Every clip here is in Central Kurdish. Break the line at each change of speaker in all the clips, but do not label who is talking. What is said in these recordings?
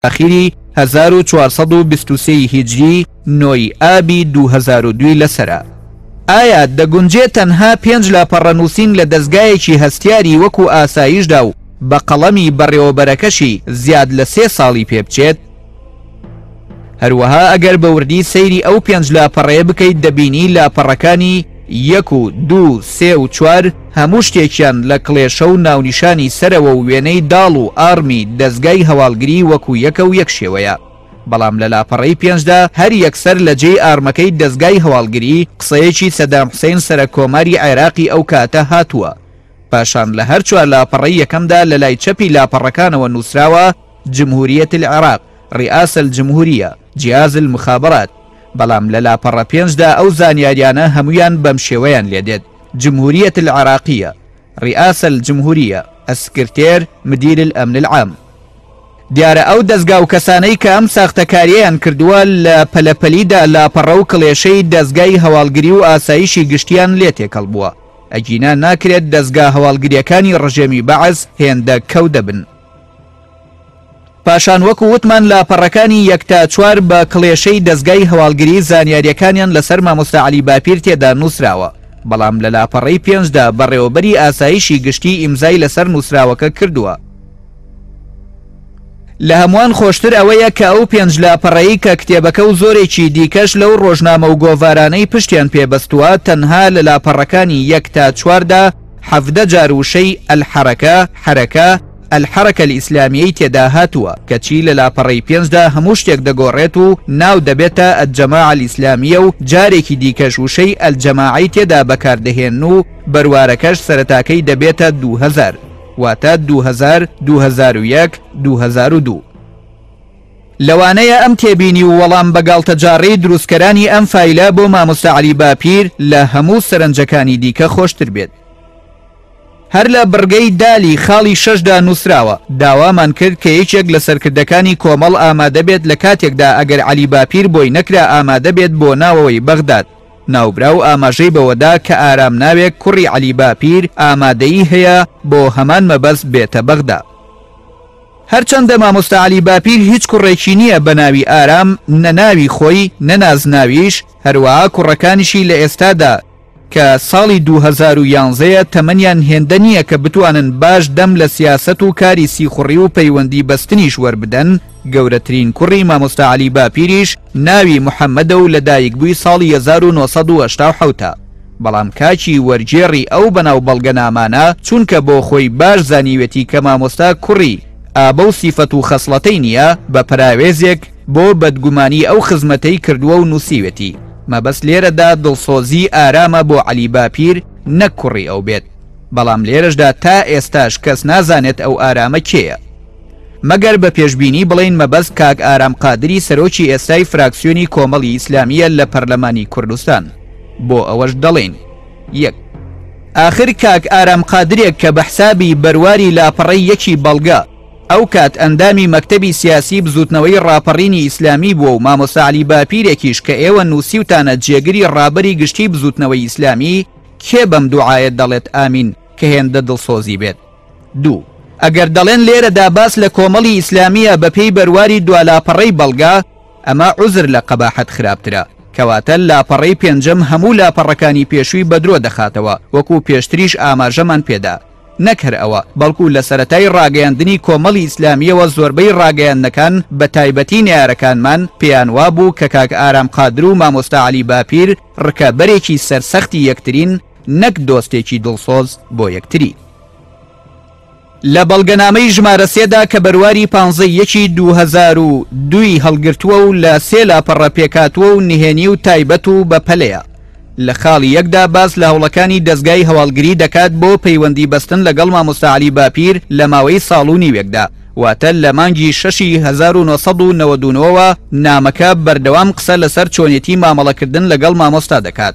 ئەخیری 1423 هیجری نۆی ئابی 2002 لەسرە. ئایا دەگونجێت تەنها 5 لاپەڕە نووسین لە دەستگایەکی هەستیاری وەکو ئاسایشدا و بە قەڵەمی بەڕێوەبەرەکەشی زیاد لە 3 ساڵی پێ بچێت؟ هەروەها ئەگەر بە وردی سەیری ئەو 5 لاپەڕەیە بکەیت دەبینی لاپەڕەکانی 1 و 2 3 و 4 هەموو شتێکیان لە کڵێشە و ناونیشانی سەرەوە و وێنەی داڵ و ئارمی دەستگای هەواڵگری وەکو یەکە و یەک شێوەیە. بەڵام لە لاپەڕەی 5دا هەر یەکسەر لە جێی ئارمەکەی دەستگای هەواڵگری قسەیەکی سەدام حوسێن سەرکۆماری عێراقی ئەو کاتە هاتووە. پاشان لە هەر 4 لاپەڕەی یەکەمدا لە لای چەپی لاپەڕەکانەوە نووسراوە جمهوریەت العێراق، ڕئاسە الجمهوریە، جیاز المخابرات. بەڵام لە لاپەڕە 5دا ئەو زانیاریانە هەمویان بەم شێوەیان لێدێت: جمهوریەت العێراقیە، ڕئاسە الجمهوریە، ئەسکرتێر، مدیر الأمن العام. دیارە ئەو دەستگا و کەسانەی کە ئەم ساختەکاریەیان کردووە لە پەلەپەلیدا لاپەڕە و کڵێشەی دەستگای هەواڵگری و ئاسایشی گشتیان لێ تێکەڵ بووە. ئەگینا ناکرێت دەستگا هەواڵگریەکانی ڕژێمی بەعەز هێندە کەو دەبن. پاشان وەکو وتمان لاپەڕەکانی 1 تا 4 بە کڵێشەی دەستگای هەواڵگری زانیاریەکانیان لەسەر مامۆستا عەلی باپیر تێدا نووسراوە. بەڵام لە لاپەڕەی 5دا بەڕێوەبەری ئاسایشی گشتی ئیمزای لەسەر نووسراوەکە کردووە. لە هەمووان خۆشتر ئەوەیە کە ئەو 5 لاپەڕەیی کە کتێبەکە و زۆرێکی دیکەش لەو ڕۆژنامە و گۆڤارانەی پشتیان پێبەستووە تەنها لە لاپەڕەکانی 1 تا 4دا 17 جار وشەی الحەرەکە الحركة الإسلامية تێدا هاتووە کەچی لە لاپەڕەی 5دا هەموو شتێک دەگۆڕێت و ناو دەبێتە الجەماعە الئیسلامیە و جارێکی دیکەش وشەی الجەماعەی تێدا بەکاردەهێن و بەروارەکەش سەرەتاکەی دەبێتە 2000 واتە 2000 2001 2002. لەوانەیە ئەم تێبینی و وەڵام بەگاڵتەجاڕی دروستکەرانی ئەم فایلە بۆ مامۆستا عەلی باپیر لە هەموو سەرنجەکانی دیکە خۆشتر بێت. هەر لە بڕگەی دالی خاڵی 6دا نووسراوە داوامان کرد کە یەکێک لە سەرکردەکانی کۆمەڵ ئامادە بێت لە کاتێکدا ئەگەر عەلی باپیر بۆی نەکرا ئامادە بێت بۆ ناوەوەی بەغداد. ناوبراو ئاماژەی بەوەدا کە ئارام ناوێک کوڕی عەلی باپیر ئامادەیی هەیە بۆ هەمان مەبەست بێتە بەغدا. هەرچەندە مامۆستا عەلی باپیر هیچ کوڕێکی نییە بە ناوی ئارام، نە ناوی خۆی نە نازناویش، هەروەها کوڕەکانیشی لە ئێستادا کە ساڵی 2011 تەمەنیان هێندە نییە کە بتوانن باش دەم لە سیاسەت و کاری سیخوڕی و پەیوەندی بەستنیش وەربدەن. گەورەترین کوڕی مامۆستا عەلی باپیریش ناوی محەممەدە و لە دایکبووی ساڵی 1970. بەڵام کاچی وەرجێڕی ئەو بەناو بەڵگەنامانە چونکە بۆ خۆی باش زانیوێتی کە مامۆستا کوڕی ئابە و سیفەت و خەسڵەتەی نییە بە پراوێزێک بۆ بەدگومانی ئەو خزمەتەی کردووە و نووسیوێتی. مەبەست لێرەدا دڵسۆزی ئارامە بۆ عەلی باپیر نەک کوڕی ئەو بێت. بەڵام لێرەشدا تا ئێستاش کەس نازانێت ئەو ئارامە کێیە. مەگەر بە پێشبینی بڵین مەبەست کاک ئارام قادری سەرۆکی ئێستای فراکسیۆنی کۆمەڵی ئیسلامیە لە پەرلەمانی کوردستان. بۆ ئەوەش دەڵێن: 1. ئاخر کاک ئارام قادرێک کە بە حسابی بەرواری لاپەڕەی یەکی بەڵگا ئەو کات ئەندامی مەکتەبی سیاسی بزوتنەوەی ڕاپەڕینی ئیسلامی بووە و مامۆستا عەلی باپیرێکیش کە ئێوە نووسیوتانە جێگری ڕابەری گشتی بزوتنەوەی ئیسلامی، کێ بەم دوعایەت دەڵێت ئامین کە هێندە دڵسۆزی بێت؟ 2. ئەگەر دەڵێن لێرەدا باس لە کۆمەڵی ئیسلامیە بەپێی بەرواری دوالاپەڕەی بەڵگا، ئەمە عوزر لە قەباحەت خراپترە، کەواتە لاپەڕەی 5ەم هەموو لاپەڕەکانی پێشووی بەدرۆ دەخاتەوە وەکو پێشتریش ئاماژەمان پێدا. نەکەر ئەوە بەڵکو لە سەرەتای ڕاگەیاندنی کۆمەڵی ئیسلامیەوە زۆربەی ڕاگەیاندنەکان بە تایبەتی نارەکانمان پێیان وابوو کە کاک ئارام قادر و مامۆستا عەلی باپیر ڕکەبەرێکی سەرسەختی یەکترین، نەک دۆستێکی دڵسۆز بۆ یەکتری. لە بەڵگەنامەی ژمارە 3دا کە بەرواری 15/1/2002 هەڵگرتووە و لە 3 لاپەڕە پێکاتووە و نهێنی و تایبەت و بەپەلەیە. لە خاڵی یەکدا باس لە هەوڵەکانی دەستگای هەواڵگری دەکات بۆ پەیوەندی بەستن لەگەڵ مامۆستا عەلی باپیر لە ماوەی ساڵ و نیوێکدا، واتە لە مانگی 6 1999ەوە نامەکە بەردەوام قسە لەسەر چۆنیەتی مامەڵەکردن لەگەڵ مامۆستا دەکات.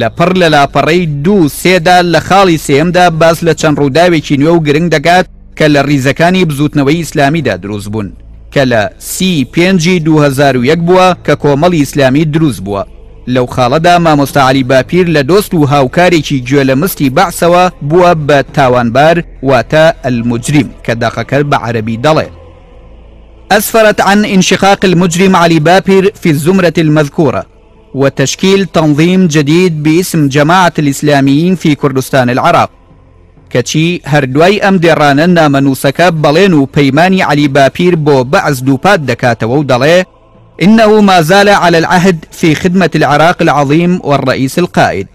لەپڕ لە لاپەڕەی 2-3دا لە خاڵی سێمدا باس لە چەند ڕووداوێکی نوێ و گرنگ دەکات کە لە ڕیزەکانی بزوتنەوەی ئیسلامیدا دروست بوون، کە لە 30/5/2001 بووە کە کۆمەڵی ئیسلامی دروست بووە. لەو خاڵەدا مامۆستا عەلی باپیر لە دۆست و هاوکارێکی گوێ لە مستی بەعسەوە بووە بە تاوانبار، واتە المجریم کە داقەکە بە عەرەبی دەڵێ. أسفرت عن انشقاق المجرم علي بابر في الزمرة المذكورة وتشكيل تنظيم جديد باسم جماعة الإسلاميين في كردستان العراق كچی هەردوای ئەم دێڕانە نامەنووسەکە بەڵێن و پەیمانی علی باپیر بۆ بەعز دووپات دەکاتەوە و دەڵێ إنه ما زال على العهد في خدمة العراق العظيم والرئيس القائد.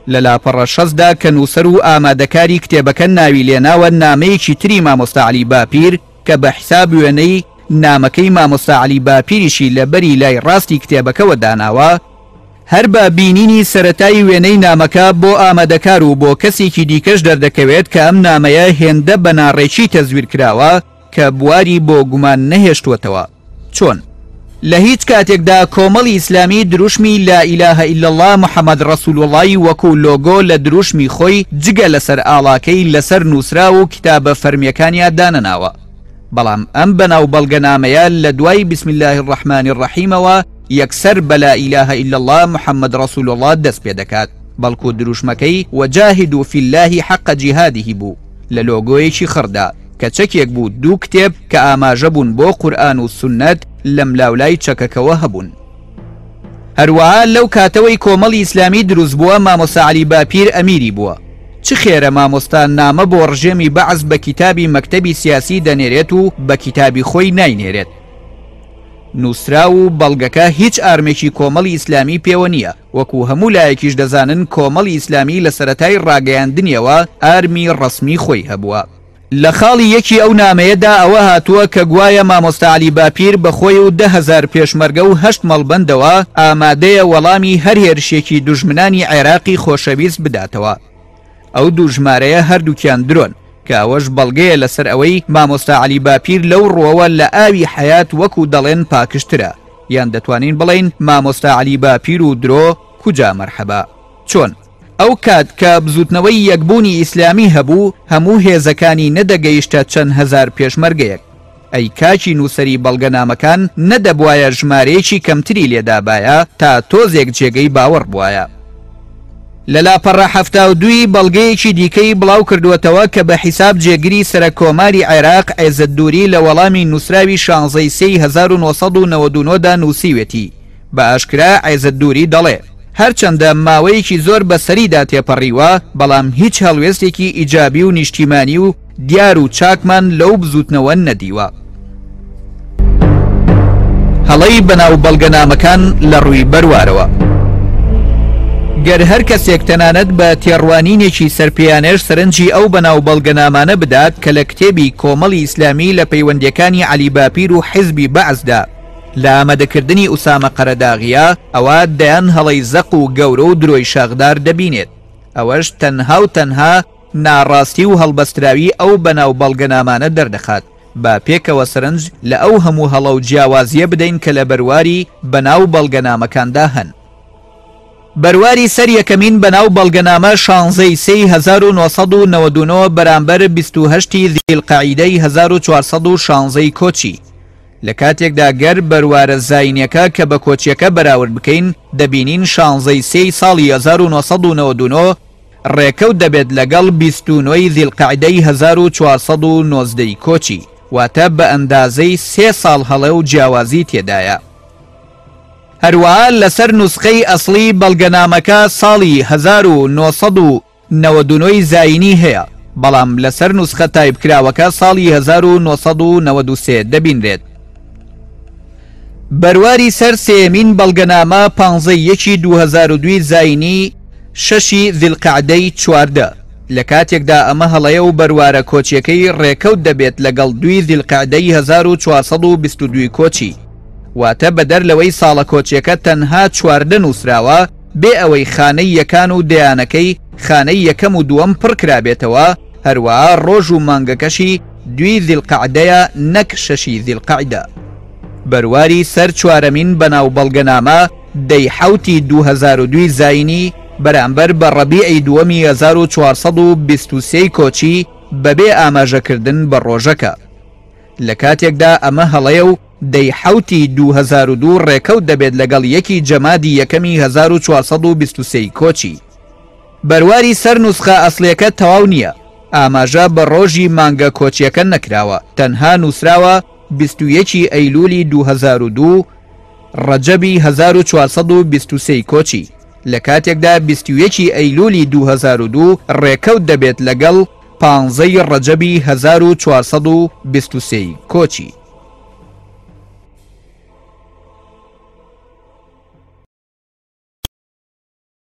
لەلاپەڕە شەزدا کە نووسەر و ئامادەکاری کتێبەکە ناوی لێناوە نامەیەکی تری مامۆستا علی باپیر کە بە حیساب وێنەی نامەکەی مامۆستا علی باپیریشی لەبەری لای ڕاستی کتێبەکەوە داناوە، هەر بە بینینی سەرەتایی وێنەی نامەکە بۆ ئامادەکار و بۆ کەسێکی دیکەش دەردەکەوێت کە ئەم نامەیە هێندە بە ناڕێکی تەزویر کراوە کە بواری بۆ گومان نەهێشتووەتەوە. چۆن لە هیچ کاتێکدا کۆمەڵی ئیسلامی دروشمی لا ئیلاهە ئیلا الله محەممەد ڕەسوول اللهی وەکو لۆگۆ لە دروشمی خۆی جگە لەسەر ئاڵاکەی لەسەر نووسرا و کتابە فەرمیەکانیان دانەناوە. بەڵام ئەم بەناو بەڵگەنامەیە لە دوای بسم الله الرحمن الرحیمەوە یەکسەر بە لا ئیلاهە ئیلا الله محەممەد ڕەسوول الله دەست پێ دەکات، بەڵکو دروشمەکەی وەجاهدوا فی الله حق جیهاده بوو لە لۆگۆیەکی خڕدا کە چەکێک بوو دوو کتێب کە ئاماژە بوون بۆ قورئان و سونەت لەم لاولای چەکەکەوە هەبوون. هەروەها لەو کاتەوەی کۆمەڵی ئیسلامی دروست بووە مامۆستا علی باپیر ئەمیری بووە. چ خێرە مامۆستا نامە بۆ ڕژێمی بەعز بە کتابی مەکتەبی سیاسی دەنێرێت و بە کتابی خۆی ناینێرێت. نووسرا و بەڵگەکە هیچ ئارمێکی کۆمەڵی ئیسلامی پێوە نییە، وەکو هەموو لایەکیش دەزانن کۆمەڵی ئیسلامی لە سەرەتای ڕاگەیاندنیەوە ئارمی ڕەسمی خۆی هەبووە. لە خاڵی یەکی ئەو نامەیەدا ئەوە هاتووە کە گوایە مامۆستا علی باپیر بەخۆی و 10,000 پێشمەرگە و 8 مەڵبەندەوە ئامادەیە وەڵامی هەر هێرشێکی دوژمنانی عێراقی خۆشەویست بداتەوە. ئەو دوژمارەیە هەردووکیان درۆن کە ئەوەش بەڵگەیە لەسەر ئەوەی مامۆستا علی باپیر لەو ڕۆوە لە ئاوی حەیات وەکو دەڵێن پاکشترە، یان دەتوانین بڵین مامۆستا علی باپیر و درۆ کوجا مەرحەبا. چۆن ئەو کات کە بزوتنەوەی یەکبوونی ئیسلامی هەبوو هەموو هێزەکانی نەدەگەیشتە چەند هەزار پێشمەرگەیەک، ئەی کاکی نووسری بەڵگەنامەکان نەدەبوایە ژمارەیەکی کەمتری لێدابایە تا تۆزێک جێگەی باوەڕ بوایە. لە لاپەڕە 72 بەڵگەیەکی دیکەی بڵاو کردووەتەوە کە بە حیساب جێگیری سەرە کۆماری عێراق عێزەت دووری لە وەڵامی نووسراوی 16 1999دا نووسیوێتی. بە ئاشکرا عێزەت دووری دەڵێ هەرچەندە ماوەیەکی زۆر بەسەریدا تێپەڕیوە، بەڵام هیچ هەڵوێستێکی ئیجابی و نیشتیمانی و دیار و چاکمان لەو بزوتنەوە نەدیوە. هەڵەی بەناو بەڵگەنامەکان لە ڕووی بەروارەوە. گەر هەر کەسێک تەنانەت بە تێڕوانینێکی سەرپێیانێش سەرنجی ئەو بەناو بەڵگەنامانە بدات کە لە کتێبی کۆمەڵی ئیسلامی لە پەیوەندیەکانی علی باپیر و حیزبی بەعزدا لە ئامادەکردنی ئوسامە قەرەداغیە، ئەوە دەیان هەڵەی زەق و گەورە و درۆی شاخدار دەبینێت. ئەوەش تەنها و تەنها ناڕاستی و هەڵبەستراوی ئەو بەناو بەڵگەنامانە دەردەخات. با پێکەوە سەرنج لە ئەو هەموو هەڵە و جیاوازیە بدەین کە لە بەرواری بەناو بەڵگەنامەکاندا هەن. بەرواری سەر یەکەمین بەناو بەڵگەنامە 16 1999 بەرامبەر 28 ذیلقەعیدەی 1416 کۆچی. لە کاتێکدا گەر بەروارە زاینیەکە کە بە کۆچیەکە بەراورد بکەین دەبینین 16 ساڵی 1999 ڕێکەوت دەبێت لەگەڵ 29 ذیلقەعیدەی 1419 کۆچی، واتە بە ئەندازەی 3 ساڵ هەڵە و جیاوازی تێدایە. هەروەها لەسەر نوسخەی ئەسڵی بەڵگەنامەکە ساڵی 1999 زاینی هەیە، بەڵام لەسەر نوسخە تایبکراوەکە ساڵی 1993 دەبینرێت. بەرواری سەر سێمین بەڵگەنامە 15/2002 زاینی 6 ذیلقەعدەی 14 لە کاتێکدا ئەمە هەڵەیە و بەروارە کۆچیەکەی ڕێکەوت دەبێت لەگەڵ 2 ذیلقەعدەی 1422 کۆچی، واتە بەدەر لەوەی ساڵە کۆچیەکە تەنها 14 نووسراوە بێ ئەوەی خانەی یەکان و دەیانەکەی خانەی یەکەم و دووەم پڕ کرابێتەوە. هەروەها ڕۆژ و مانگەکەشی 2 ذیلقەعدەیە نەک 6 ذیلقەعدە. بەرواری سەر چوارەمین بەناو بەڵگەنامە 17 2002 زاینی بەرامبەر بە ڕەبیعی دووەمی 1423 کۆچی بەبێ ئاماژەکردن بە ڕۆژەکە. لە کاتێکدا ئەمە هەڵەیە و 17 2002 ڕێکەوت دەبێت لەگەڵ یەکی جەمادی یەکەمی 1423 کۆچی. بەرواری سەر نوسخە ئەسڵیەکە تەواو نییە، ئاماژە بە ڕۆژی مانگە کۆچیەکە نەکراوە، تەنها نووسراوە 21 ئەیلولی 2002 ڕەجەبی 1423 کۆچی لە کاتێکدا 21 ئەیلولی 2002 ڕێکەوت دەبێت لەگەڵ 15 ڕەجەبی 1423 کۆچی.